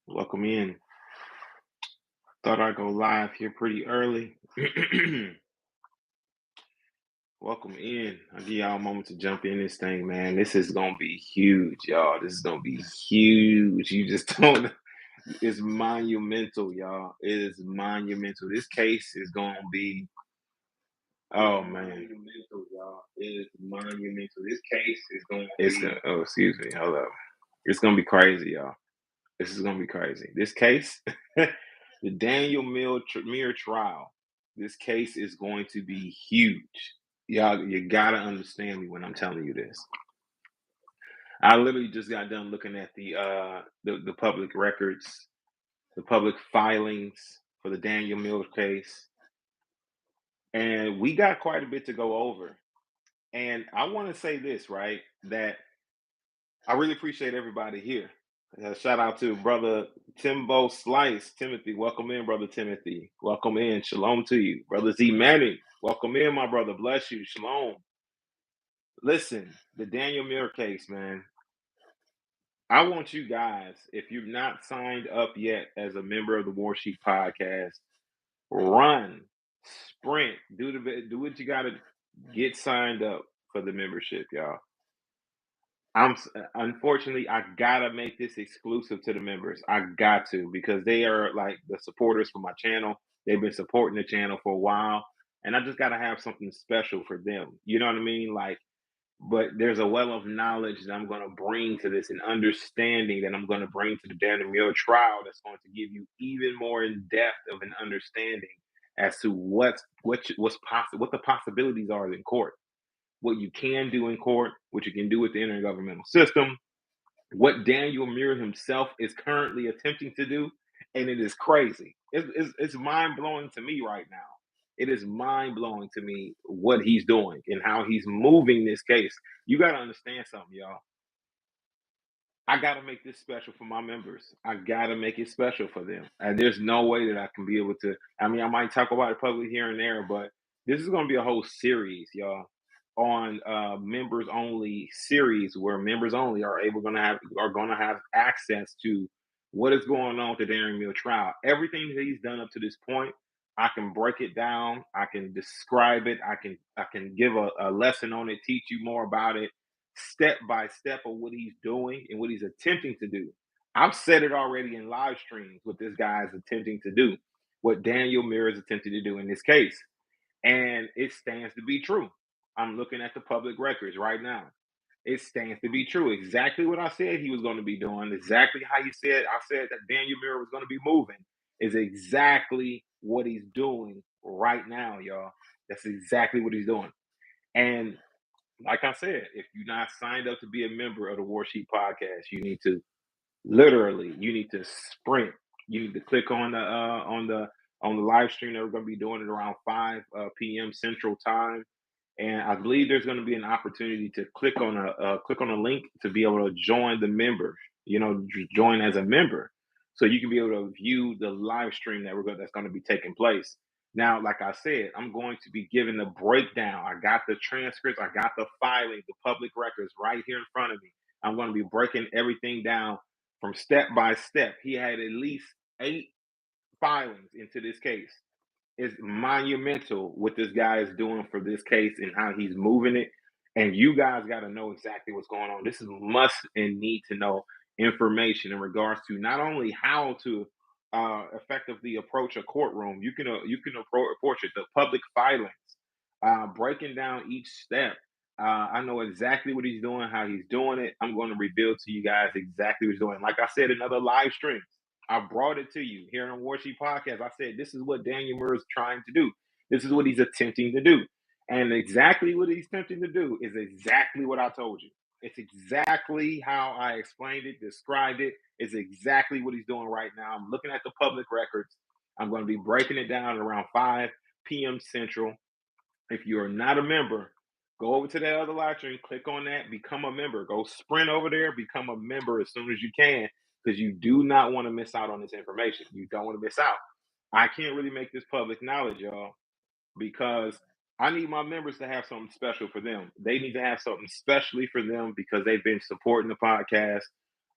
Welcome in. Thought I'd go live here pretty early. Welcome in. I'll give y'all a moment to jump in this thing, man. This is gonna be huge, y'all. This is gonna be huge. You just don't. It's monumental, y'all. It is monumental. This case is gonna be. Oh man. Monumental, y'all. It is monumental. This case is gonna. It's gonna. Oh, excuse me. Hold up. It's gonna be crazy, y'all. This is gonna be crazy. This case, the Daniel Muir trial. This case is going to be huge. Y'all, you gotta understand me when I'm telling you this. I literally just got done looking at the public records, the public filings for the Daniel Muir case, and we got quite a bit to go over. And I want to say this, right? That I really appreciate everybody here. Shout out to brother Timbo Slice. Timothy, welcome in, brother Timothy. Welcome in. Shalom to you. Brother Z Manning, welcome in, my brother. Bless you. Shalom. Listen, the Daniel Muir case, man. I want you guys, if you've not signed up yet as a member of the Warsheep podcast, run, sprint, do what you got to get signed up for the membership, y'all. Unfortunately, I gotta make this exclusive to the members. I got to, because they are like the supporters for my channel. They've been supporting the channel for a while, and I just gotta have something special for them. You know what I mean? Like, but there's a well of knowledge that I'm gonna bring to this, and understanding that I'm gonna bring to the Daniel Muir trial that's going to give you even more in depth of an understanding as to what's possible, what the possibilities are in court, what you can do in court, what you can do with the intergovernmental system, what Daniel Muir himself is currently attempting to do, and it is crazy. It's mind blowing to me right now. It is mind blowing to me what he's doing and how he's moving this case. You got to understand something, y'all. I got to make this special for my members. I got to make it special for them. And there's no way that I can be able to. I mean, I might talk about it publicly here and there, but this is going to be a whole series, y'all, on members only series, where members only are going to have access to what is going on with the Daniel Muir trial. Everything that he's done up to this point, I can break it down. I can describe it. I can give a lesson on it, teach you more about it, step by step of what he's doing and what he's attempting to do. I've said it already in live streams what this guy is attempting to do, what Daniel Muir is attempting to do in this case. And it stands to be true. I'm looking at the public records right now. It stands to be true. Exactly what I said he was going to be doing, exactly how I said that Daniel Muir was going to be moving, is exactly what he's doing right now, y'all. That's exactly what he's doing. And like I said, if you're not signed up to be a member of the Warsheep podcast, you need to sprint. You need to click on the live stream that we're going to be doing it around 5 p.m. Central Time, and I believe there's going to be an opportunity to click on a link to be able to join the member. Join as a member, so you can be able to view the live stream that's going to be taking place. Now, like I said, I'm going to be giving the breakdown. I got the transcripts, I got the filing, the public records right here in front of me. I'm going to be breaking everything down from step by step. He had at least 8 filings into this case. It's monumental what this guy is doing for this case and how he's moving it. And you guys got to know exactly what's going on. This is must and need to know information in regards to not only how to effectively approach a courtroom. You can approach it, the public filings, breaking down each step. I know exactly what he's doing, how he's doing it. I'm going to reveal to you guys exactly what he's doing. Like I said in other live streams, I brought it to you here on Warsheep Podcast. I said, this is what Daniel Muir is trying to do. This is what he's attempting to do. And exactly what he's attempting to do is exactly what I told you. It's exactly how I explained it, described it. It's exactly what he's doing right now. I'm looking at the public records. I'm going to be breaking it down around 5 p.m. Central. If you're not a member, go over to that other live stream, click on that, become a member. Go sprint over there, become a member as soon as you can, because you do not want to miss out on this information. You don't want to miss out. I can't really make this public knowledge, y'all, because I need my members to have something special for them. They need to have something specially for them because they've been supporting the podcast.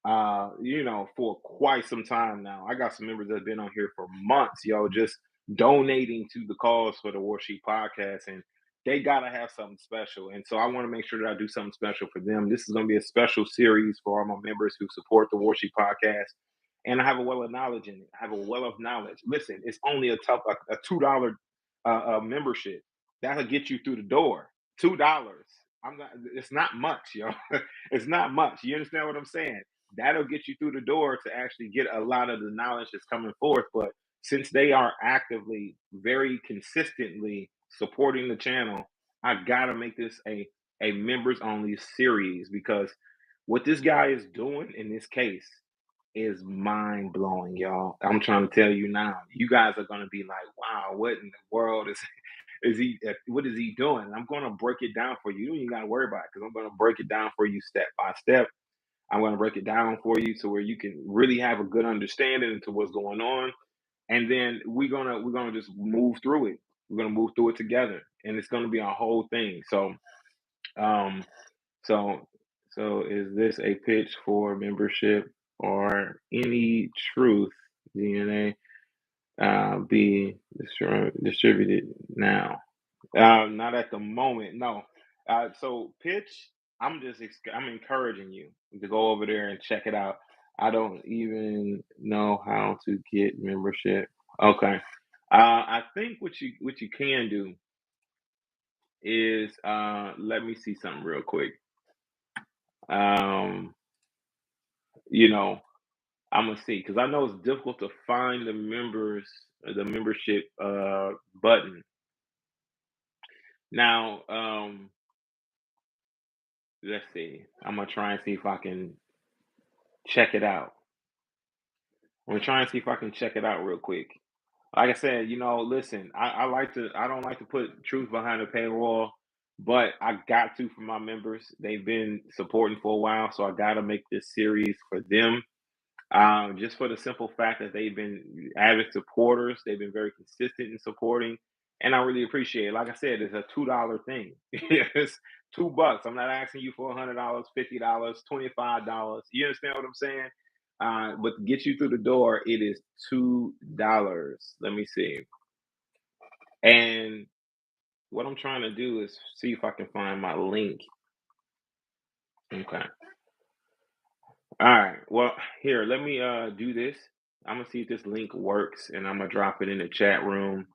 for quite some time now. I got some members that have been on here for months, just donating to the cause for the Warsheep podcast, and they gotta have something special. And so I want to make sure that I do something special for them. This is going to be a special series for all my members who support the Warsheep podcast. And I have a well of knowledge in it. I have a well of knowledge. Listen, it's only a $2 membership that'll get you through the door. $2. I'm not. It's not much, yo. It's not much. You understand what I'm saying? That'll get you through the door to actually get a lot of the knowledge that's coming forth. But since they are actively, very consistently supporting the channel, I gotta make this a members only series, because what this guy is doing in this case is mind blowing, y'all. I'm trying to tell you now. You guys are gonna be like, "Wow, what in the world is he? What is he doing?" And I'm gonna break it down for you. You don't even gotta worry about it, because I'm gonna break it down for you step by step. I'm going to break it down for you to where you can really have a good understanding into what's going on, and then we're gonna just move through it. We're gonna move through it together, and it's gonna be a whole thing. Um, so, so is this a pitch for membership or any truth DNA be distributed now? Not at the moment, no. So pitch, I'm encouraging you to go over there and check it out. I don't even know how to get membership. Okay. I think what you can do is let me see something real quick. Um, you know, I'm gonna see, because I know it's difficult to find the membership button. Now, let's see. I'm gonna try and see if I can check it out. I'm gonna try and see if I can check it out real quick. Like I said, listen, I don't like to put truth behind the paywall, but I got to for my members. They've been supporting for a while, so I gotta make this series for them. Just for the simple fact that they've been avid supporters, they've been very consistent in supporting, and I really appreciate it. Like I said, it's a $2 thing. It's $2. I'm not asking you for $100, $50, $25. You understand what I'm saying? But to get you through the door, it is $2. Let me see. And what I'm trying to do is see if I can find my link. Okay. All right. Well, here, let me do this. I'm gonna see if this link works, and I'm gonna drop it in the chat room.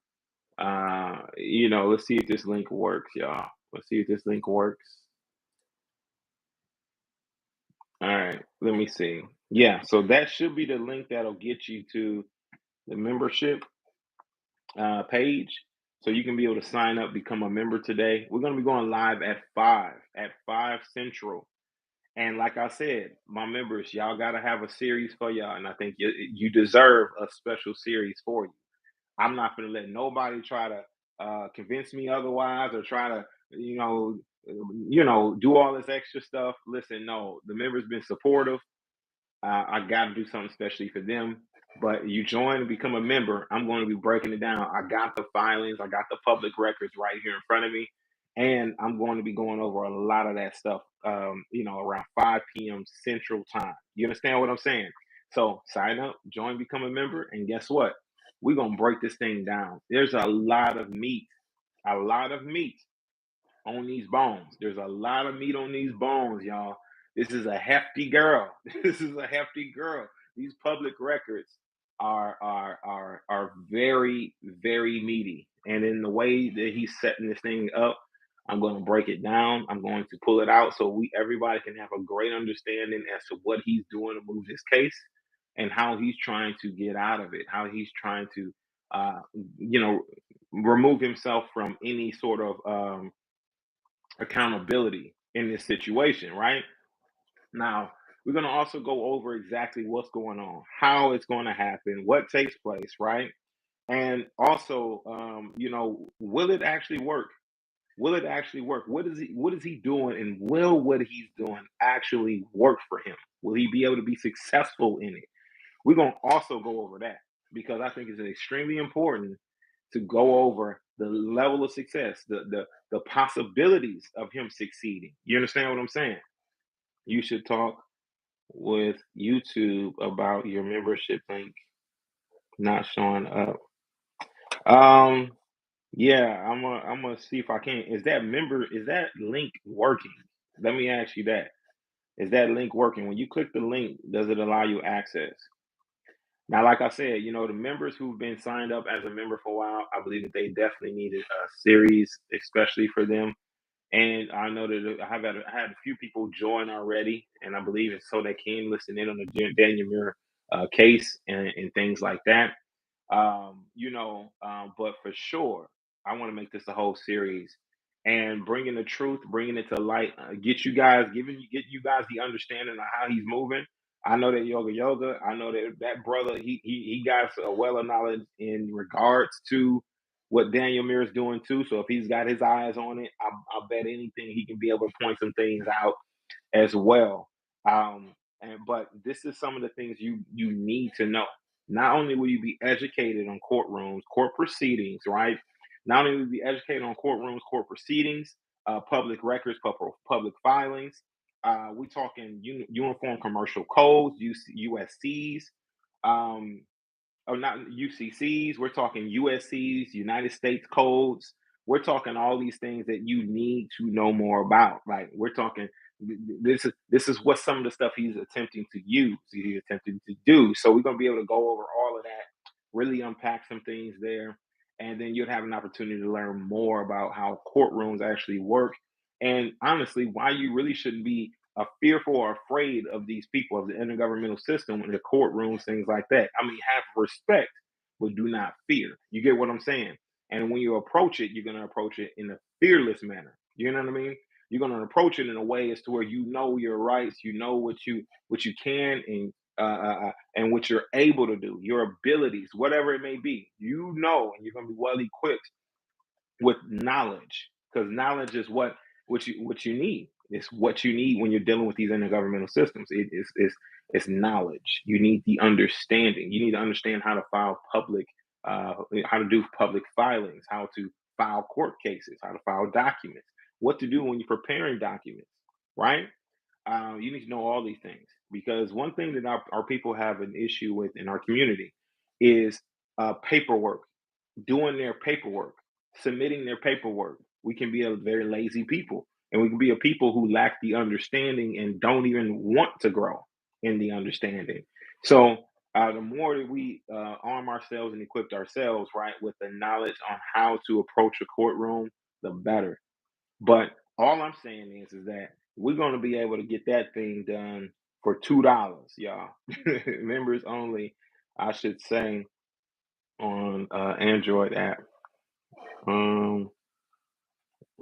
Let's see if this link works, y'all. Let's see if this link works. All right, let me see. Yeah, so that should be the link that'll get you to the membership page, so you can be able to sign up, become a member today. We're gonna be going live at 5 Central. And like I said, my members, y'all got to have a series for y'all. And I think you deserve a special series for you. I'm not going to let nobody try to convince me otherwise, or try to, do all this extra stuff. Listen, no, the members been supportive. I got to do something especially for them. But you join and become a member, I'm going to be breaking it down. I got the filings, I got the public records right here in front of me, and I'm going to be going over a lot of that stuff, around 5 p.m. Central Time. You understand what I'm saying? So sign up, join, become a member, and guess what? We're going to break this thing down. There's a lot of meat on these bones. There's a lot of meat on these bones, y'all. This is a hefty girl. This is a hefty girl. These public records are very, very meaty. And in the way that he's setting this thing up, I'm going to break it down. I'm going to pull it out so everybody can have a great understanding as to what he's doing to move this case, and how he's trying to get out of it, how he's trying to uh, you know remove himself from any sort of accountability in this situation, right? Now, we're going to also go over exactly what's going on, how it's going to happen, what takes place, right? And also, will it actually work? Will it actually work? What is he doing, and will what he's doing actually work for him? Will he be able to be successful in it? We're going to also go over that, because I think it's extremely important to go over the level of success, the possibilities of him succeeding. You understand what I'm saying? You should talk with YouTube about your membership link not showing up. Um, yeah, I'm gonna see if I can. Is that link working? Let me ask you that. Is that link working? When you click the link, does it allow you access? Now, like I said, the members who've been signed up as a member for a while, I believe that they definitely needed a series, especially for them. And I know that I had a few people join already, and I believe it's so they can listen in on the Daniel Muir case and things like that. But for sure, I want to make this a whole series and bringing the truth, bringing it to light, get you guys the understanding of how he's moving. I know that yoga. I know that brother, he got a well of knowledge in regards to what Daniel Muir is doing too. So if he's got his eyes on it, I bet anything he can be able to point some things out as well. But this is some of the things you need to know. Not only will you be educated on courtrooms, court proceedings, right? Not only will you be educated on courtrooms, court proceedings, public records, public filings. We're talking uniform commercial codes, USCs. Um, not UCCs. We're talking USCs, United States codes. We're talking all these things that you need to know more about. Like we're talking, this is what some of the stuff he's attempting to use. He's attempting to do. So we're gonna be able to go over all of that, really unpack some things there, and then you'll have an opportunity to learn more about how courtrooms actually work, and honestly, why you really shouldn't be fearful or afraid of these people of the intergovernmental system in the courtrooms, things like that. I mean, have respect, but do not fear. You get what I'm saying? And when you approach it, you're going to approach it in a fearless manner. You know what I mean? You're going to approach it in a way as to where you know your rights, you know what you can and what you're able to do, your abilities, whatever it may be. And you're going to be well equipped with knowledge, because knowledge is what you need. It's what you need when you're dealing with these intergovernmental systems. It's knowledge. You need the understanding. You need to understand how to file how to do public filings, how to file court cases, how to file documents, what to do when you're preparing documents, right? You need to know all these things, because one thing that our people have an issue with in our community is paperwork, doing their paperwork, submitting their paperwork. We can be a very lazy people, and we can be a people who lack the understanding and don't even want to grow in the understanding. So, the more that we arm ourselves and equip ourselves, right, with the knowledge on how to approach a courtroom, the better. But all I'm saying is that we're going to be able to get that thing done for $2, y'all. Members only, I should say, on Android app.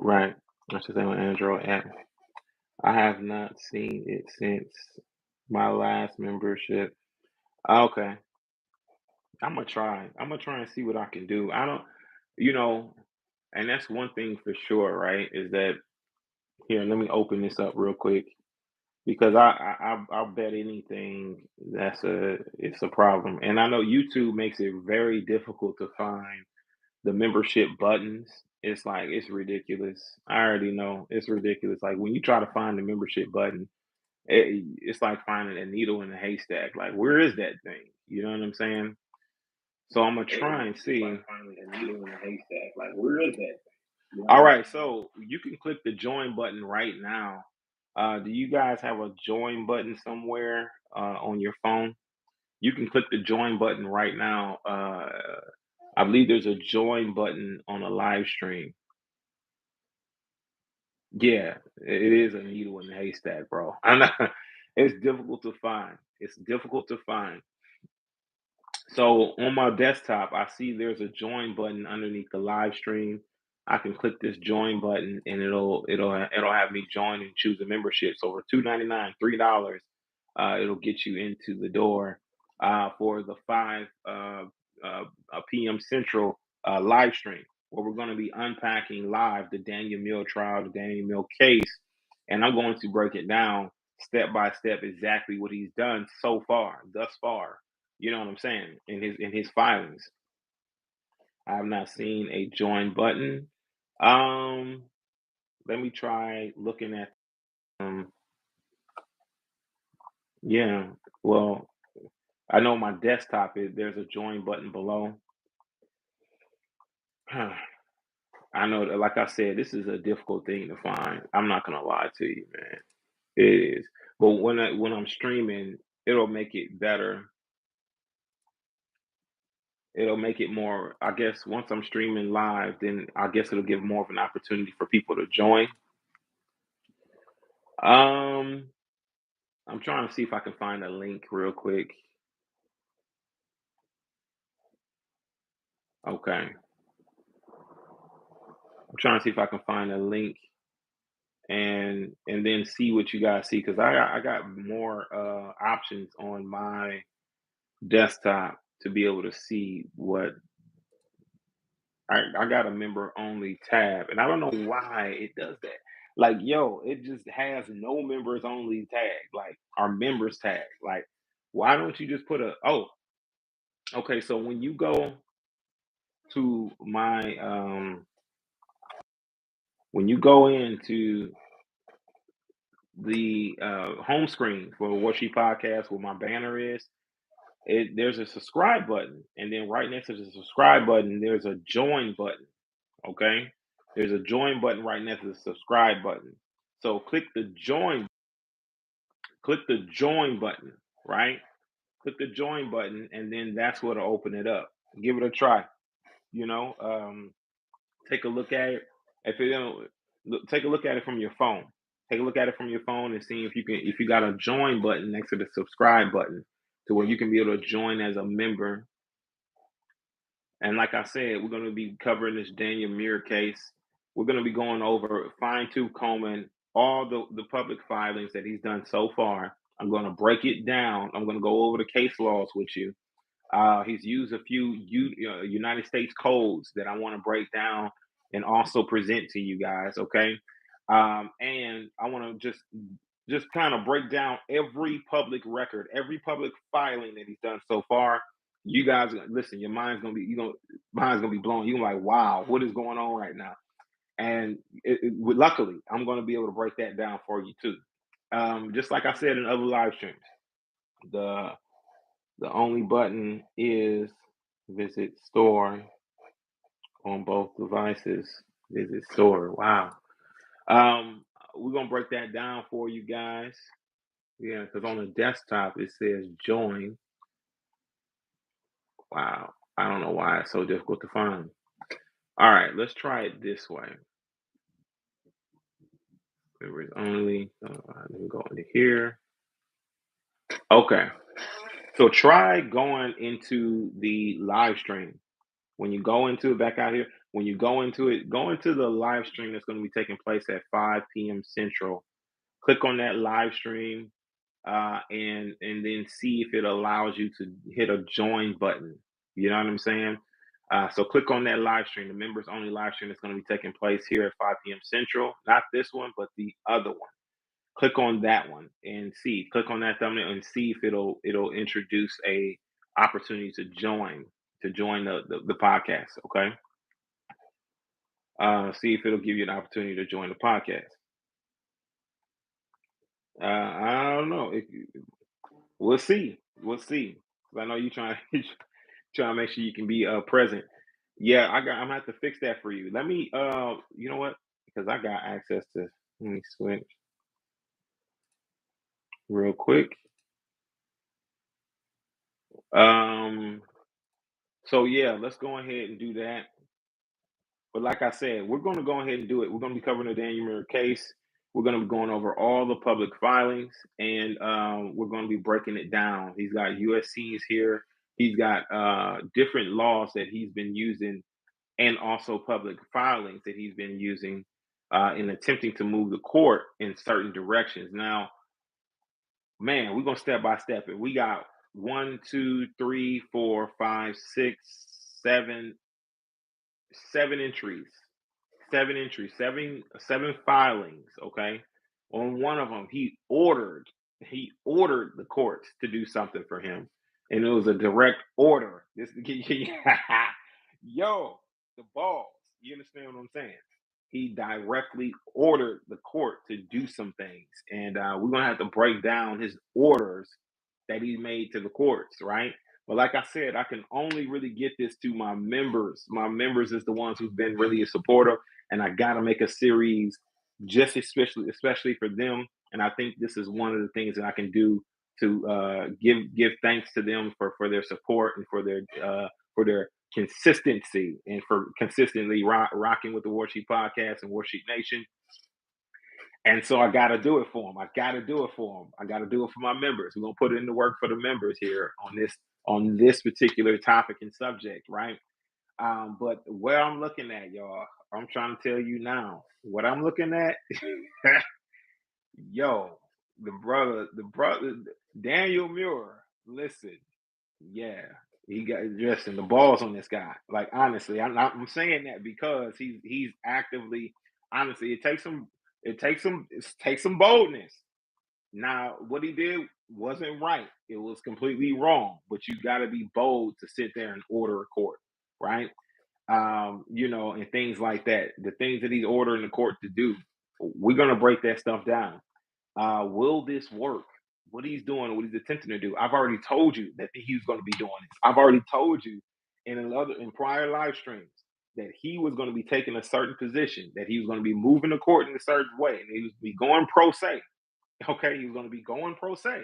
Right. I should say on Android app. I have not seen it since my last membership. Okay. I'm gonna try. I'm gonna try and see what I can do. I don't, you know, and that's one thing for sure, right? Is that here? Let me open this up real quick, because I'll bet anything it's a problem, and I know YouTube makes it very difficult to find the membership buttons. It's like it's ridiculous. I already know it's ridiculous. Like when you try to find the membership button, it's like finding a needle in a haystack. Like where is that thing? You know what I'm saying? So I'm gonna try and see. Like finding a needle in a haystack. Like where is that? All right, so you can click the join button right now. Do you guys have a join button somewhere on your phone? You can click the join button right now. I believe there's a join button on a live stream. Yeah, it is a needle in the haystack, bro. I'm not, it's difficult to find. It's difficult to find. So on my desktop, I see there's a join button underneath the live stream. I can click this join button and it'll have me join and choose a membership. So for $2.99, $3, it'll get you into the door for the 5 p.m. Central live stream, where we're going to be unpacking live the Daniel Muir trial, the Daniel Muir case, and I'm going to break it down step by step exactly what he's done thus far. You know what I'm saying? In his filings. I have not seen a join button. Um, Let me try looking at um Yeah. Well, I know my desktop there's a join button below. I know that, like I said, this is a difficult thing to find. I'm not gonna lie to you, man. It is. But when I'm streaming, it'll make it better. It'll make it more, I guess once I'm streaming live, then I guess it'll give more of an opportunity for people to join. Um, I'm trying to see if I can find a link real quick. Okay. I'm trying to see if I can find a link and then see what you guys see because I got more options on my desktop to be able to see what I got a member only tab and I don't know why it does that. Like yo, it just has no members only tag, like our members tag. Like why don't you just put a okay, so when you go to my when you go into the home screen for Warsheep podcast where my banner is, there's a subscribe button, and then right next to the subscribe button, there's a join button. Okay, there's a join button right next to the subscribe button. So click the join button, right? Click the join button, and then that's what'll open it up. Give it a try. You know, take a look at it. If you don't, take a look at it from your phone. Take a look at it from your phone and see if you got a join button next to the subscribe button, to where you can be able to join as a member. And like I said, we're going to be covering this Daniel Muir case. We're going to be going over fine tooth combing all the public filings that he's done so far. I'm going to break it down. I'm going to go over the case laws with you. He's used a few United States codes that I want to break down and also present to you guys. Okay, and I want to just kind of break down every public record, every public filing that he's done so far. You guys, listen, your mind's gonna be blown. You're like, wow, what is going on right now? And luckily, I'm going to be able to break that down for you too. Just like I said in other live streams, the the only button is visit store on both devices. Visit store. Wow. Um, we're gonna break that down for you guys. Yeah, because on the desktop it says join. Wow. I don't know why it's so difficult to find. All right, let's try it this way. Members only. Let me go into here. Okay. So try going into the live stream. When you go into it back out here, when you go into the live stream that's going to be taking place at 5 p.m. Central. Click on that live stream and then see if it allows you to hit a join button. You know what I'm saying? So click on that live stream, the members only live stream that's going to be taking place here at 5 p.m. Central. Not this one, but the other one. Click on that one and see. Click on that thumbnail and see if it'll introduce a opportunity to join the podcast. Okay. See if it'll give you an opportunity to join the podcast. I don't know. We'll see. We'll see. 'Cause I know you trying trying to make sure you can be present. Yeah, I'm gonna have to fix that for you. Let me you know what? Because I got access to let me switch real quick. Um so yeah, let's go ahead and do that. But like I said, we're gonna go ahead and do it. We're gonna be covering the Daniel Muir case. We're gonna be going over all the public filings and we're gonna be breaking it down. He's got USCs here. He's got different laws that he's been using and also public filings that he's been using in attempting to move the court in certain directions. Now, man, we're gonna step by step it. We got one, two, three, four, five, six, seven, seven entries, seven filings. Okay, on one of them, he ordered the courts to do something for him, and it was a direct order. This, yo, the balls. You understand what I'm saying? he directly ordered the court to do some things, and we're gonna have to break down his orders that he made to the courts, right? But like I said, I can only really get this to my members. My members is the ones who've been really supportive, and I got to make a series just especially for them. And I think this is one of the things that I can do to give thanks to them for their support and for their consistency and for consistently rocking with the Warsheep podcast and Warsheep Nation. And so I got to do it for them. I got to do it for them. I got to do it for my members. We're gonna put it in the work for the members here on this particular topic and subject, right? But where I'm looking at, y'all, I'm trying to tell you now. What I'm looking at, yo, the brother, Daniel Muir. Listen, yeah, he got listen the balls on this guy. Like honestly, I'm saying that because he's actively honestly it takes some boldness. Now, what he did wasn't right. It was completely wrong. But you got to be bold to sit there and order a court, right? And things like that. The things that he's ordering the court to do, we're gonna break that stuff down. Will this work? What he's doing, what he's attempting to do. I've already told you that he was going to be doing this. I've already told you in prior live streams that he was going to be taking a certain position, that he was going to be moving the court in a certain way, and he was be going pro se. Okay, he was going to be going pro se.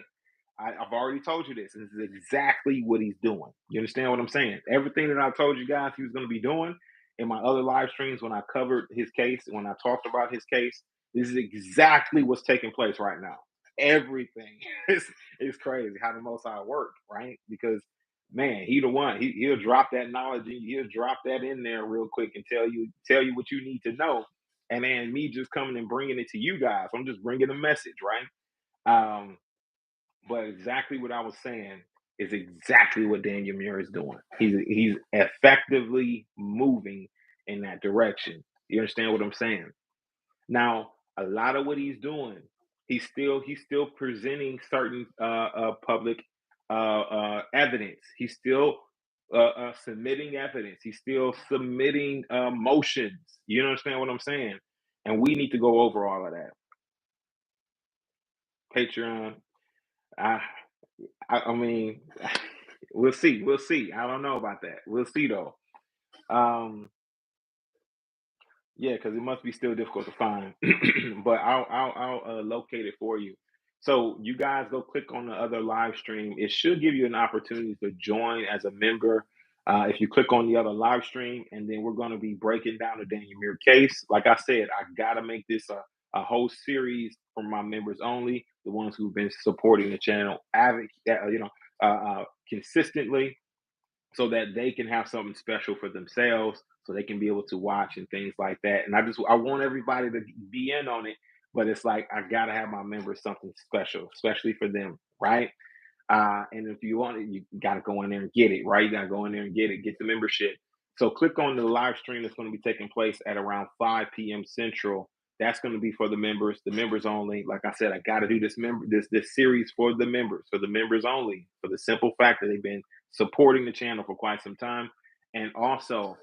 I've already told you this. And this is exactly what he's doing. You understand what I'm saying? Everything that I told you guys he was going to be doing in my other live streams when I covered his case, when I talked about his case, this is exactly what's taking place right now. Everything is crazy how the Most High work, right? Because man, he the one. He'll drop that knowledge. He'll drop that in there real quick and tell you what you need to know. And then me just coming and bringing it to you guys. I'm just bringing a message, right? Um, but exactly what I was saying is exactly what Daniel Muir is doing. He's effectively moving in that direction. You understand what I'm saying? Now, a lot of what he's doing, he's still presenting certain public evidence. He's still submitting evidence. He's still submitting motions. You understand what I'm saying? And we need to go over all of that. Patreon. I I mean, we'll see. We'll see. I don't know about that. We'll see though. Um, yeah, because it must be still difficult to find, but I'll locate it for you. So you guys go click on the other live stream. It should give you an opportunity to join as a member. If you click on the other live stream, and then we're going to be breaking down the Daniel Muir case. Like I said, I gotta make this a whole series for my members only, the ones who've been supporting the channel, consistently, so that they can have something special for themselves, so they can be able to watch and things like that. And I want everybody to be in on it, but it's like I gotta have my members something special, especially for them, right? And if you want it, you got to go in there and get it, right? You got to go in there and get the membership. So click on the live stream that's going to be taking place at around 5 p.m. Central. That's going to be for the members only. Like I said, I got to do this series for the members only, for the simple fact that they've been supporting the channel for quite some time, and also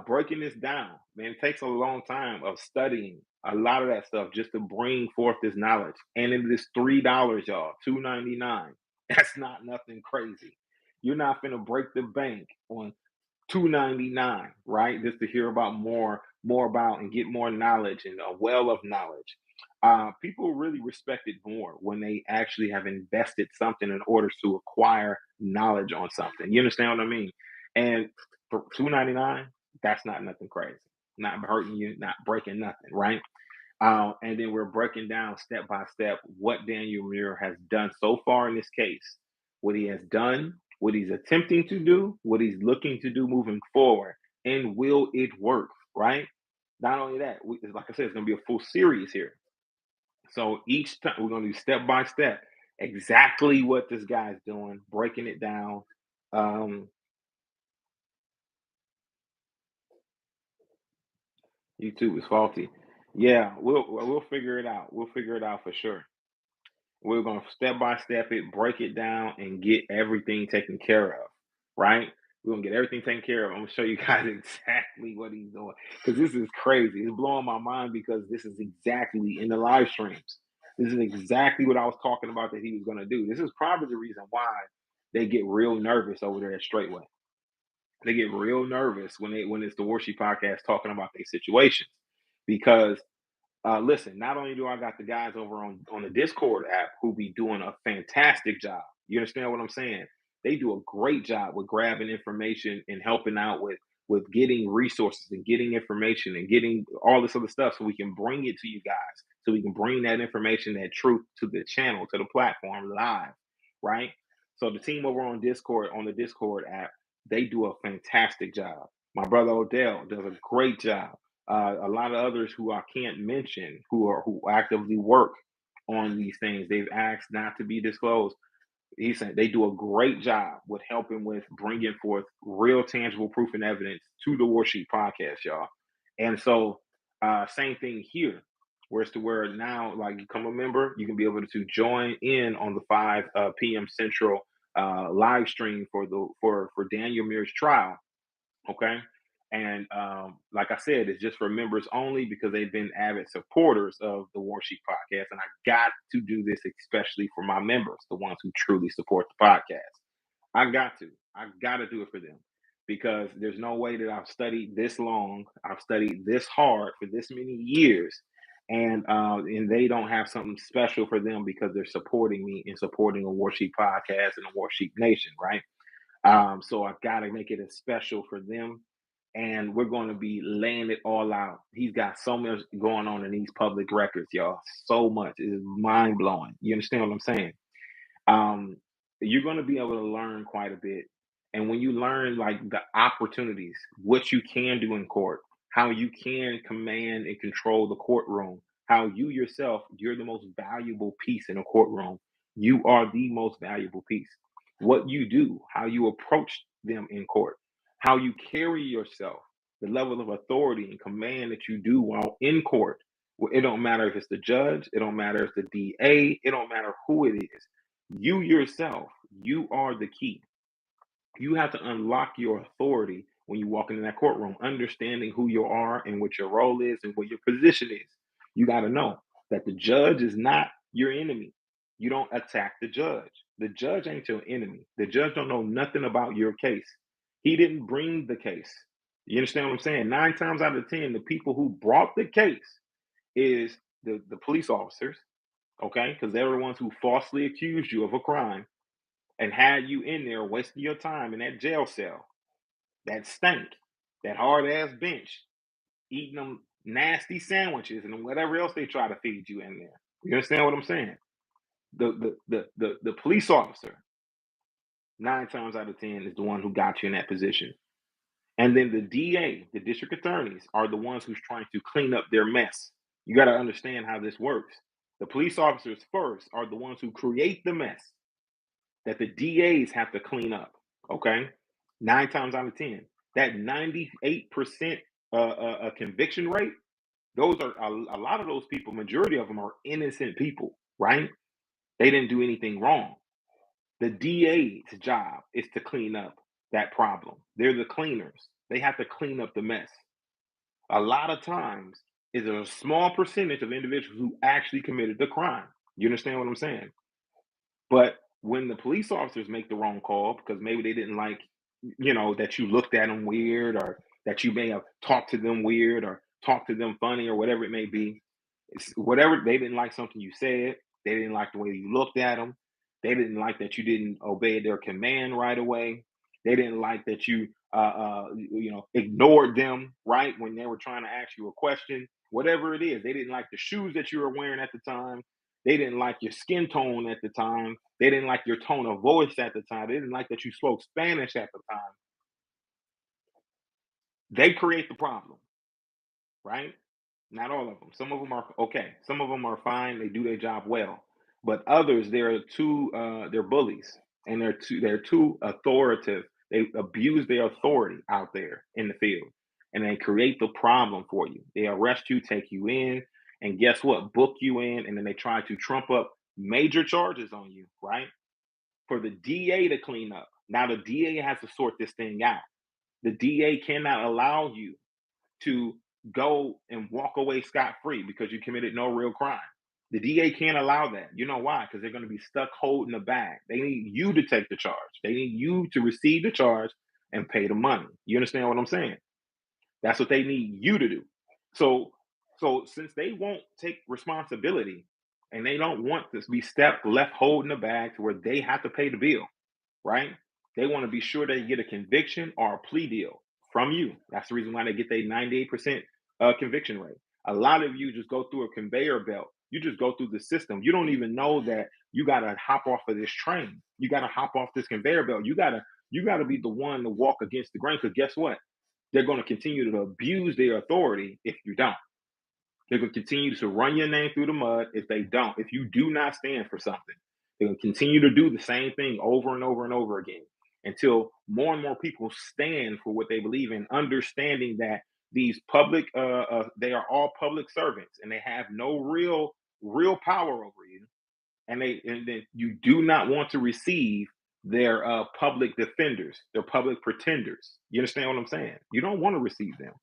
breaking this down. Man, it takes a long time of studying a lot of that stuff just to bring forth this knowledge. And it is $3, y'all, $2.99. That's not nothing crazy. You're not gonna break the bank on $2.99, right? Just to hear about more about and get more knowledge and a well of knowledge. People really respect it more when they actually have invested something in order to acquire knowledge on something. You understand what I mean? And for $2.99, that's not nothing crazy. Not hurting you, not breaking nothing, right? And then we're breaking down step by step what Daniel Muir has done so far in this case, what he has done, what he's attempting to do, what he's looking to do moving forward, and will it work, right? Not only that, like I said, it's going to be a full series here. So each time we're going to do step by step exactly what this guy's doing, breaking it down. YouTube is faulty. Yeah, we'll figure it out. We'll figure it out for sure. We're going to step by step it, break it down, and get everything taken care of, right? We're gonna get everything taken care of. I'm gonna show you guys exactly what he's doing because this is crazy. It's blowing my mind because this is exactly in the live streams. This is exactly what I was talking about that he was gonna do. This is probably the reason why they get real nervous over there at Straightway. They get real nervous when it's the Warsheep podcast talking about their situations because listen, not only do I got the guys over on the Discord app who be doing a fantastic job. You understand what I'm saying? They do a great job with grabbing information and helping out with getting resources and getting information and getting all this other stuff so we can bring it to you guys. So we can bring that information, that truth to the channel, to the platform live, right? So the team over on Discord, on the Discord app, they do a fantastic job. My brother Odell does a great job. A lot of others who I can't mention who actively work on these things. They've asked not to be disclosed. He's saying they do a great job with helping with bringing forth real tangible proof and evidence to the Warsheep podcast, y'all. And so, same thing here, whereas to where now, like you become a member, you can be able to join in on the 5 p.m. Central live stream for Daniel Muir's trial. Okay. And like I said, it's just for members only because they've been avid supporters of the Warsheep podcast. And I got to do this especially for my members, the ones who truly support the podcast. I got to. I got to do it for them because there's no way that I've studied this long. I've studied this hard for this many years. And they don't have something special for them because they're supporting me and supporting a Warsheep podcast and a Warsheep Nation, right? So I've got to make it as special for them. And we're going to be laying it all out. He's got so much going on in these public records, y'all. So much. It is mind blowing. You understand what I'm saying? Um, you're going to be able to learn quite a bit. And when you learn like the opportunities, what you can do in court, how you can command and control the courtroom, how you yourself, you're the most valuable piece in a courtroom. You are the most valuable piece. What you do, how you approach them in court, how you carry yourself, the level of authority and command that you do while in court. Well, it don't matter if it's the judge, it don't matter if it's the DA, it don't matter who it is. You yourself, you are the key. You have to unlock your authority when you walk into that courtroom, understanding who you are and what your role is and what your position is. You got to know that the judge is not your enemy. You don't attack the judge. The judge ain't your enemy. The judge don't know nothing about your case. He didn't bring the case. You understand what I'm saying? 9 times out of 10, the people who brought the case is the police officers, okay? Because they're the ones who falsely accused you of a crime and had you in there wasting your time in that jail cell, that stank, that hard ass bench, eating them nasty sandwiches and whatever else they try to feed you in there. You understand what I'm saying? The police officer, 9 times out of 10, is the one who got you in that position. And then the DA, the district attorneys, are the ones who's trying to clean up their mess. You got to understand how this works. The police officers first are the ones who create the mess that the DAs have to clean up. Okay, 9 times out of 10, that 98% conviction rate. Those are a lot of those people. Majority of them are innocent people, right? They didn't do anything wrong. The DA's job is to clean up that problem. They're the cleaners. They have to clean up the mess. A lot of times, is a small percentage of individuals who actually committed the crime. You understand what I'm saying? But when the police officers make the wrong call because maybe they didn't like, that you looked at them weird or that you may have talked to them weird or talked to them funny or whatever it may be, whatever they didn't like something you said, they didn't like the way you looked at them, they didn't like that you didn't obey their command right away, they didn't like that you ignored them right when they were trying to ask you a question, whatever it is. They didn't like the shoes that you were wearing at the time. They didn't like your skin tone at the time. They didn't like your tone of voice at the time. They didn't like that you spoke Spanish at the time. They create the problem, right? Not all of them. Some of them are okay. Some of them are fine. They do their job well. But others, they're bullies and they're too authoritative. They abuse their authority out there in the field and they create the problem for you. They arrest you, take you in, and guess what? Book you in, and then they try to trump up major charges on you, right? For the DA to clean up. Now the DA has to sort this thing out. The DA cannot allow you to go and walk away scot-free because you committed no real crime. The DA can't allow that. You know why? Because they're going to be stuck holding the bag. They need you to take the charge. They need you to receive the charge and pay the money. You understand what I'm saying? That's what they need you to do. So, so since they won't take responsibility and they don't want to be left holding the bag to where they have to pay the bill, right? They want to be sure they get a conviction or a plea deal from you. That's the reason why they get their 98% conviction rate. A lot of you just go through a conveyor belt. You just go through the system. You don't even know that you got to hop off of this train. You got to hop off this conveyor belt. You got to be the one to walk against the grain. Because guess what? They're going to continue to abuse their authority if you don't. They're going to continue to run your name through the mud if they don't. If you do not stand for something, they're going to continue to do the same thing over and over and over again until more and more people stand for what they believe in, understanding that these they are all public servants and they have no real power over you, and then you do not want to receive their public defenders, their public pretenders. You understand what I'm saying? You don't want to receive them.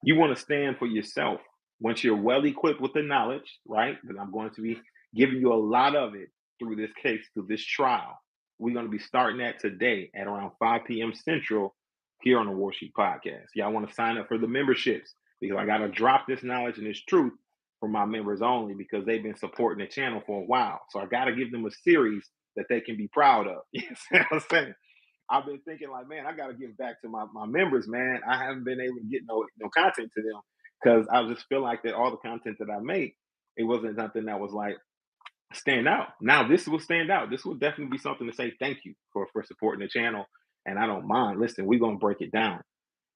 You want to stand for yourself. Once you're well equipped with the knowledge, right? That I'm going to be giving you a lot of it through this case, through this trial. We're going to be starting that today at around 5 p.m. Central here on the Warsheep podcast. Y'all want to sign up for the memberships because I got to drop this knowledge and this truth for my members only because they've been supporting the channel for a while. So I got to give them a series that they can be proud of. You know what I'm saying? I've been thinking like, man, I got to give back to my members, man. I haven't been able to get no content to them because I just feel like that all the content that I make, it wasn't something that was like stand out. Now this will stand out. This will definitely be something to say thank you for supporting the channel, and I don't mind. Listen, we're gonna break it down.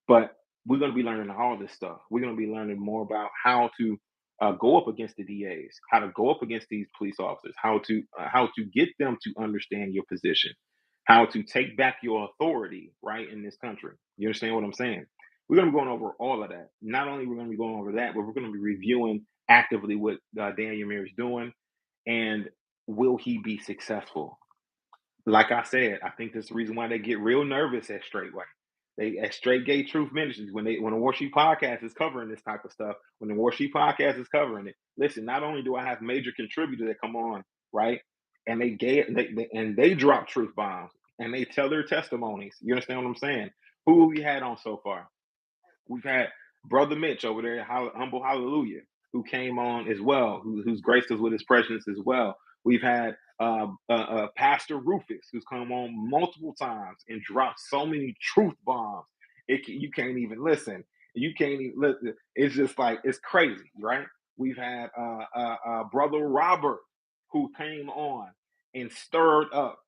But we're going to be learning all this stuff. We're going to be learning more about how to go up against the DAs, how to go up against these police officers, how to get them to understand your position, how to take back your authority right in this country. You understand what I'm saying? We're going to be going over all of that. Not only we're going to be going over that, but we're going to be reviewing actively what Daniel Muir is doing, and will he be successful? Like I said, I think that's the reason why they get real nervous at Straightway. They at Straightway Truth Ministries when the Warsheep podcast is covering this type of stuff. When the Warsheep podcast is covering it, listen. Not only do I have major contributors that come on, right, and they drop truth bombs and they tell their testimonies. You understand what I'm saying? Who have we had on so far? We've had Brother Mitch over there, Humble Hallelujah, who came on as well, who's graced us with his presence as well. We've had Pastor Rufus, who's come on multiple times and dropped so many truth bombs. You can't even listen. You can't even listen. It's just like, it's crazy, right? We've had Brother Robert, who came on and stirred up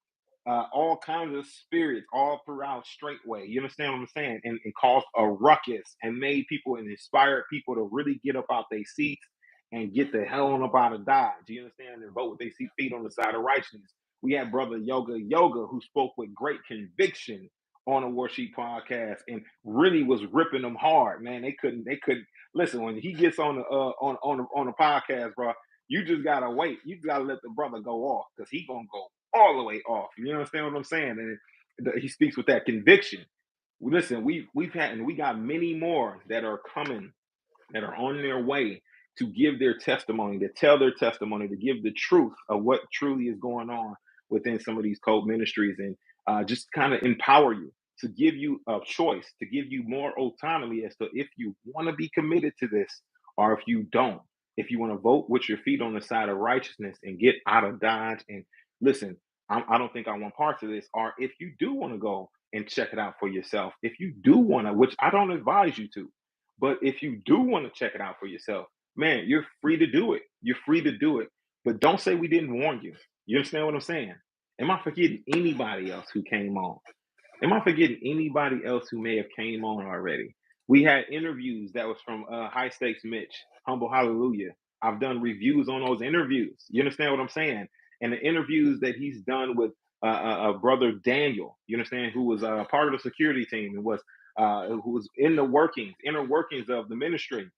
all kinds of spirits all throughout Straightway. You understand what I'm saying? And caused a ruckus and made people and inspired people to really get up out their seats and get the hell on up out of Dodge. You understand? And vote with their feet on the side of righteousness. We had Brother Yoga, who spoke with great conviction on a Warsheep podcast and really was ripping them hard. Man, they couldn't listen when he gets on the on the podcast, bro. You just gotta wait. You gotta let the brother go off because he gonna go all the way off. You understand what I'm saying? And he speaks with that conviction. Listen, we've had and we got many more that are coming, that are on their way to give their testimony, to tell their testimony, to give the truth of what truly is going on within some of these code ministries, and just kind of empower you, to give you a choice, to give you more autonomy as to if you want to be committed to this or if you don't. If you want to vote with your feet on the side of righteousness and get out of Dodge and listen, I don't think I want parts of this. Or if you do want to go and check it out for yourself, if you do want to, which I don't advise you to, but if you do want to check it out for yourself, man, you're free to do it. You're free to do it. But don't say we didn't warn you. You understand what I'm saying? Am I forgetting anybody else who came on? Am I forgetting anybody else who may have came on already? We had interviews that was from High Stakes Mitch, Humble Hallelujah. I've done reviews on those interviews. You understand what I'm saying? And the interviews that he's done with brother Daniel, you understand, who was part of the security team and was who was in the inner workings of the ministry,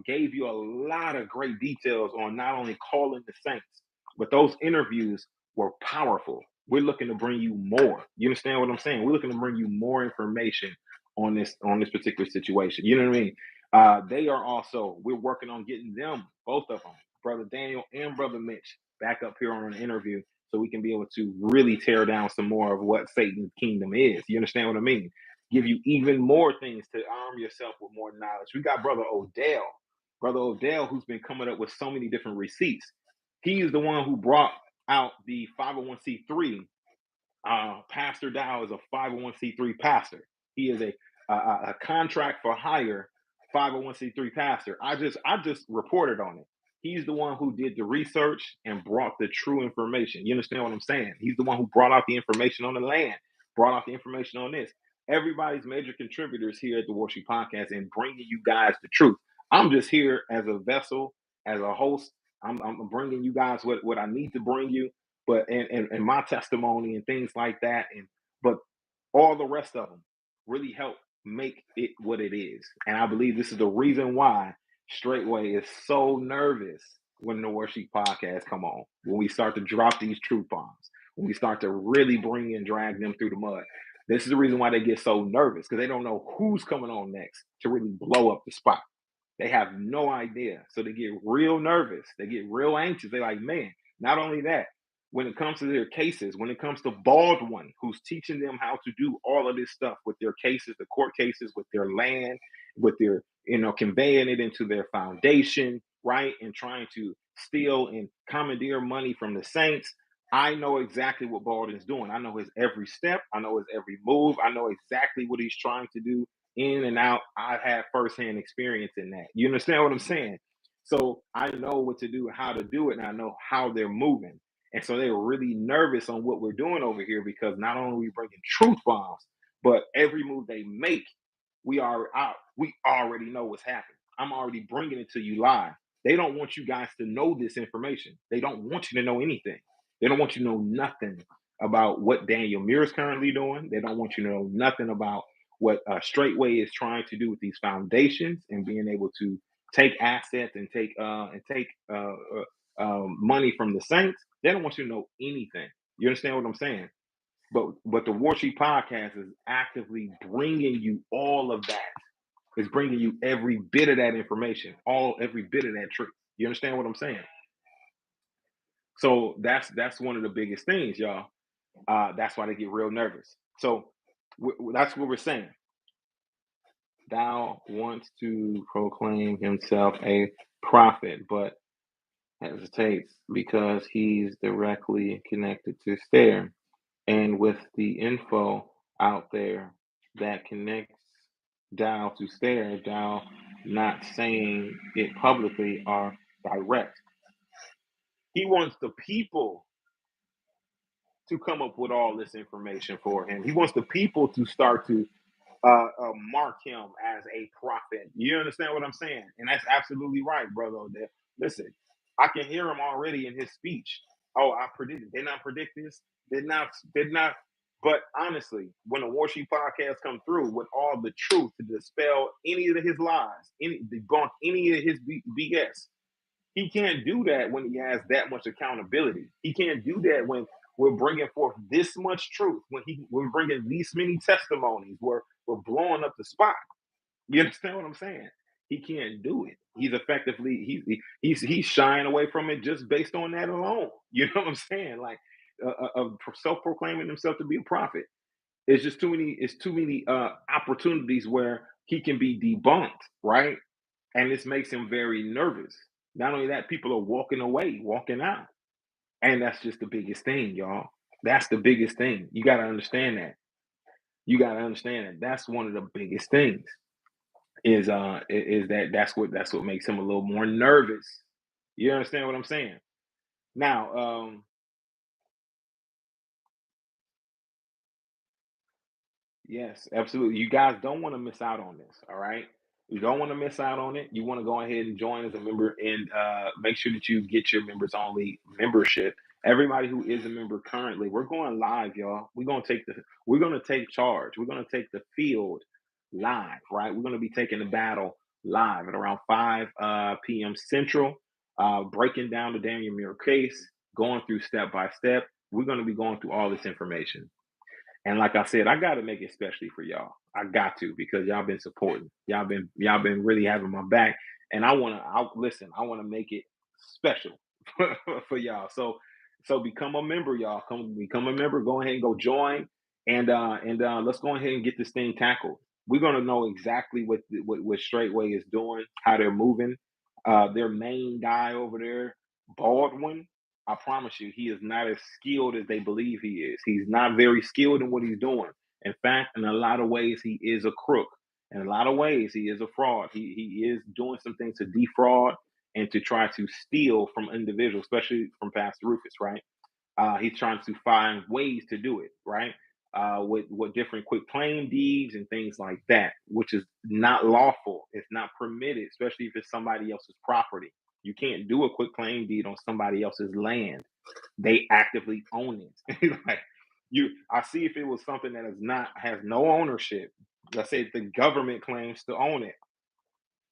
gave you a lot of great details on not only calling the saints, but those interviews were powerful. We're looking to bring you more. You understand what I'm saying? We're looking to bring you more information on this particular situation. You know what I mean? They are also, we're working on getting them, both of them, Brother Daniel and Brother Mitch, back up here on an interview so we can be able to really tear down some more of what Satan's kingdom is. You understand what I mean? Give you even more things to arm yourself with more knowledge. We got Brother Odell, who's been coming up with so many different receipts. He is the one who brought out the 501c3. Pastor Dowell is a 501c3 pastor. He is a contract for hire 501c3 pastor. I just reported on it. He's the one who did the research and brought the true information. You understand what I'm saying? He's the one who brought out the information on the land, brought out the information on this. Everybody's major contributors here at the Warsheep Podcast and bringing you guys the truth. I'm just here as a vessel, as a host. I'm bringing you guys what I need to bring you, but and my testimony and things like that, and but all the rest of them really help make it what it is. And I believe this is the reason why Straightway is so nervous when the Warsheep Podcast come on, when we start to drop these truth bombs, when we start to really bring and drag them through the mud. This is the reason why they get so nervous, because they don't know who's coming on next to really blow up the spot. They have no idea. So they get real nervous. They get real anxious. They're like, man, not only that, when it comes to their cases, when it comes to Baldwin, who's teaching them how to do all of this stuff with their cases, the court cases, with their land, with their, conveying it into their foundation, right? And trying to steal and commandeer money from the saints. I know exactly what Baldwin's doing. I know his every step. I know his every move. I know exactly what he's trying to do in and out. I've had firsthand experience in that. You understand what I'm saying? So I know what to do, how to do it, and I know how they're moving. And so they were really nervous on what we're doing over here, because not only are we bringing truth bombs, but every move they make, we already know what's happening. I'm already bringing it to you live. They don't want you guys to know this information. They don't want you to know anything. They don't want you to know nothing about what Daniel Muir is currently doing. They don't want you to know nothing about what Straightway is trying to do with these foundations and being able to take assets and take money from the saints. They don't want you to know anything. You understand what I'm saying? But the Warsheep Podcast is actively bringing you all of that. It's bringing you every bit of that information, every bit of that truth. You understand what I'm saying? So that's one of the biggest things, y'all. That's why they get real nervous. So that's what we're saying. Thou wants to proclaim himself a prophet, but hesitates because he's directly connected to Stair. And with the info out there that connects Dow to Stair, Dow not saying it publicly or direct. He wants the people to come up with all this information for him. He wants the people to start to mark him as a prophet. You understand what I'm saying? And that's absolutely right, brother. Listen, I can hear him already in his speech. Oh, I predicted. Did not predict this. Did not. But honestly, when the Warsheep Podcast come through with all the truth to dispel any of his lies, debunk any of his BS, he can't do that when he has that much accountability. He can't do that when we're bringing forth this much truth, when we're bringing these many testimonies, we're blowing up the spot. You understand what I'm saying? He can't do it. He's effectively he's shying away from it just based on that alone. You know what I'm saying? Like self-proclaiming himself to be a prophet. It's just too many. It's too many opportunities where he can be debunked, right? And this makes him very nervous. Not only that, people are walking away, walking out. And that's just the biggest thing, y'all. That's the biggest thing. You got to understand that. You got to understand that. That's one of the biggest things is that's what makes him a little more nervous. You understand what I'm saying? Now, yes, absolutely. You guys don't want to miss out on this, all right? You don't want to miss out on it. You want to go ahead and join as a member and make sure that you get your members only membership. Everybody who is a member currently, we're going live, y'all. We're gonna take charge. We're gonna take the field live, right? We're gonna be taking the battle live at around 5 p.m. Central, breaking down the Daniel Muir case, going through step by step. we're going to be going through all this information. And like I said, I got to make it especially for y'all. I got to, because y'all been supporting. Y'all been really having my back. And I want to make it special for y'all. So become a member, y'all. Come become a member. Go ahead and go join, and let's go ahead and get this thing tackled. We're gonna know exactly what Straightway is doing, how they're moving. Their main guy over there, Baldwin. I promise you, he is not as skilled as they believe he is. He's not very skilled in what he's doing. In fact, in a lot of ways, he is a crook. In a lot of ways, he is a fraud. He is doing some things to defraud and to try to steal from individuals, especially from Pastor Rufus, right? He's trying to find ways to do it, right? With different quick claim deeds and things like that, which is not lawful. It's not permitted, especially if it's somebody else's property. You can't do a quick claim deed on somebody else's land. They actively own it. Like I see if it was something that is not has no ownership. Let's say the government claims to own it.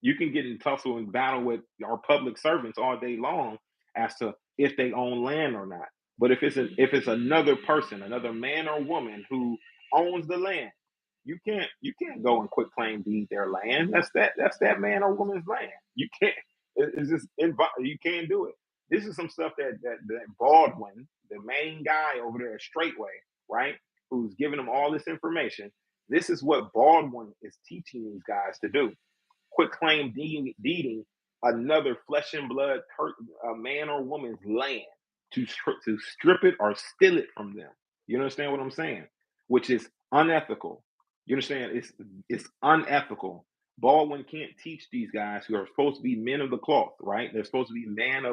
You can get in tussle and battle with our public servants all day long as to if they own land or not. But if it's another person, another man or woman who owns the land, you can't go and quit claim deed their land. That's that man or woman's land. You can't. It's just you can't do it. This is some stuff that Baldwin, the main guy over there at Straightway, right, who's giving them all this information. This is what Baldwin is teaching these guys to do: quit claim deeding another flesh and blood a man or woman's land, to strip it or steal it from them. You understand what I'm saying? Which is unethical. You understand? It's unethical. Baldwin can't teach these guys who are supposed to be men of the cloth, right? They're supposed to be a man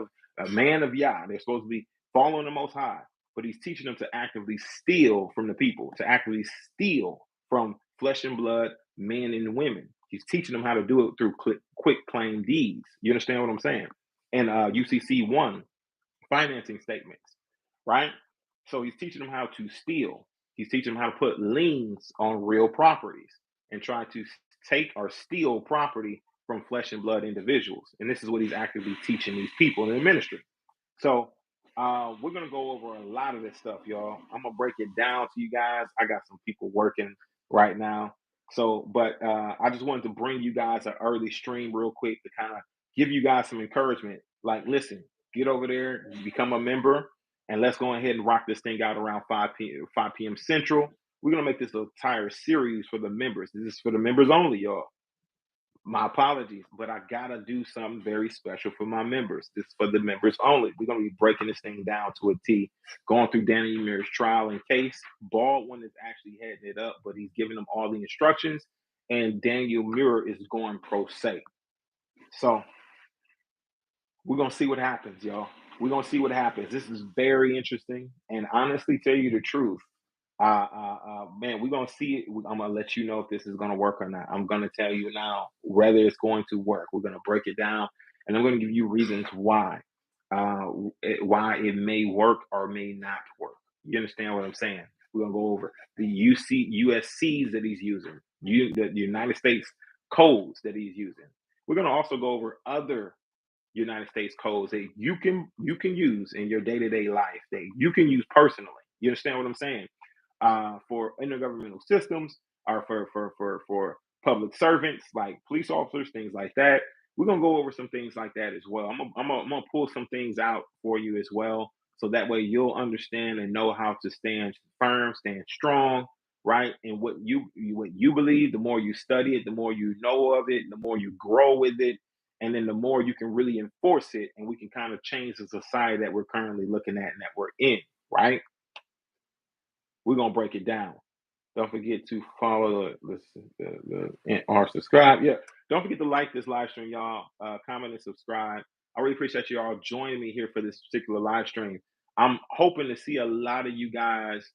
of Yah. They're supposed to be following the Most High, but he's teaching them to actively steal from the people, to actively steal from flesh and blood men and women. He's teaching them how to do it through quick claim deeds. You understand what I'm saying? And UCC 1, financing statements, right? So he's teaching them how to steal. He's teaching them how to put liens on real properties and try to take or steal property from flesh and blood individuals. And this is what he's actively teaching these people in the ministry. So we're gonna go over a lot of this stuff, y'all. I'm gonna break it down to you guys. I got some people working right now. So, but I just wanted to bring you guys an early stream real quick to kind of give you guys some encouragement. Like, listen, get over there, become a member, and let's go ahead and rock this thing out around 5 p.m. Central. We're gonna make this entire series for the members. This is for the members only, y'all. My apologies, but I gotta do something very special for my members. This is for the members only. We're gonna be breaking this thing down to a T, going through Daniel Muir's trial and case. Baldwin is actually heading it up, but he's giving them all the instructions, and Daniel Muir is going pro se. So we're gonna see what happens, y'all. We're gonna see what happens. This is very interesting, and honestly, tell you the truth, man, we're gonna see it. I'm gonna let you know if this is gonna work or not. I'm gonna tell you now whether it's going to work. We're gonna break it down, and I'm gonna give you reasons why it may work or may not work. You understand what I'm saying? We're gonna go over the USCs that he's using, the United States codes that he's using. We're gonna also go over other United States codes that you can use in your day-to-day life, that you can use personally. You understand what I'm saying? For intergovernmental systems, or for public servants like police officers, things like that. We're gonna go over some things like that as well. I'm gonna pull some things out for you as well, so that way you'll understand and know how to stand firm, stand strong, right? And what you believe, the more you study it, the more you know of it, the more you grow with it, and then the more you can really enforce it, and we can kind of change the society that we're currently looking at and that we're in, right? We're gonna break it down. Don't forget to follow, listen, or subscribe. Yeah, don't forget to like this live stream, y'all. Comment and subscribe. I really appreciate you all joining me here for this particular live stream. I'm hoping to see a lot of you guys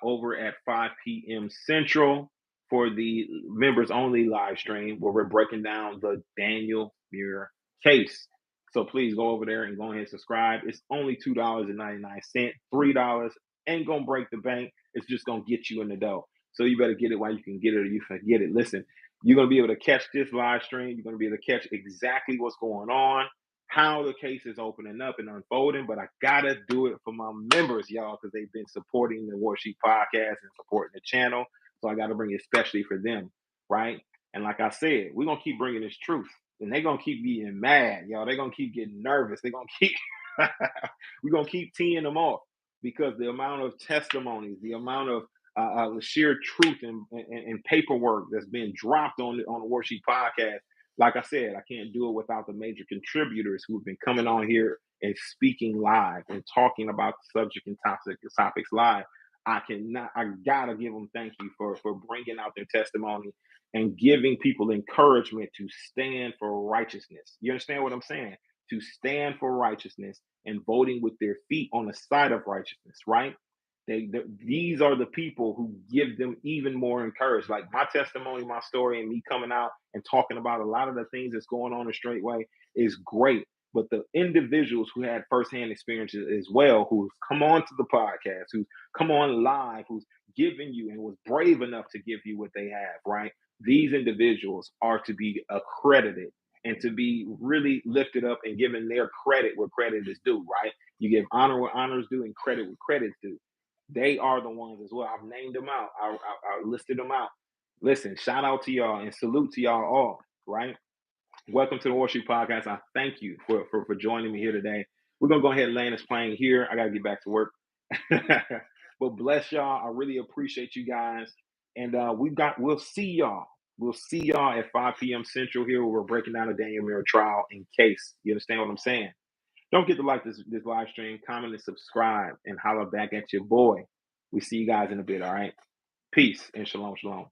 over at 5 p.m. Central for the members only live stream, where we're breaking down the Daniel Muir case. So please go over there and go ahead and subscribe. It's only $2.99, $3 ain't gonna break the bank. It's just gonna get you in the dough. So you better get it while you can get it, or you forget it. Listen, you're gonna be able to catch this live stream. You're gonna be able to catch exactly what's going on, how the case is opening up and unfolding, but I gotta do it for my members, y'all, because they've been supporting the Warsheep podcast and supporting the channel. So I gotta bring it especially for them, right? And like I said, we're gonna keep bringing this truth, and they're gonna keep getting mad, y'all. They're gonna keep getting nervous. They're gonna keep we're gonna keep teeing them off because the amount of testimonies, the amount of sheer truth and paperwork that's been dropped on the Warsheep podcast. Like I said, I can't do it without the major contributors who've been coming on here and speaking live and talking about the subject and topics live. I gotta give them thank you for bringing out their testimony and giving people encouragement to stand for righteousness. You understand what I'm saying? To stand for righteousness and voting with their feet on the side of righteousness, right? These are the people who give them even more encouraged. Like my testimony, my story, and me coming out and talking about a lot of the things that's going on in Straightway is great. But the individuals who had firsthand experiences as well, who've come on to the podcast, who's come on live, who's given you and was brave enough to give you what they have, right? These individuals are to be accredited and to be really lifted up and given their credit where credit is due, right? You give honor where honor is due and credit where credit is due. They are the ones as well. I've named them out. I listed them out. Listen, shout out to y'all and salute to y'all all, right? Welcome to the Warsheep podcast. I thank you for joining me here today. We're going to go ahead and land this plane here. I got to get back to work. But bless y'all. I really appreciate you guys. And we'll see y'all. We'll see y'all at 5 p.m. Central here where we're breaking down the Daniel Muir trial in case. You understand what I'm saying? Don't forget to like this live stream, comment, and subscribe, and holler back at your boy. We see you guys in a bit, all right? Peace and shalom, shalom.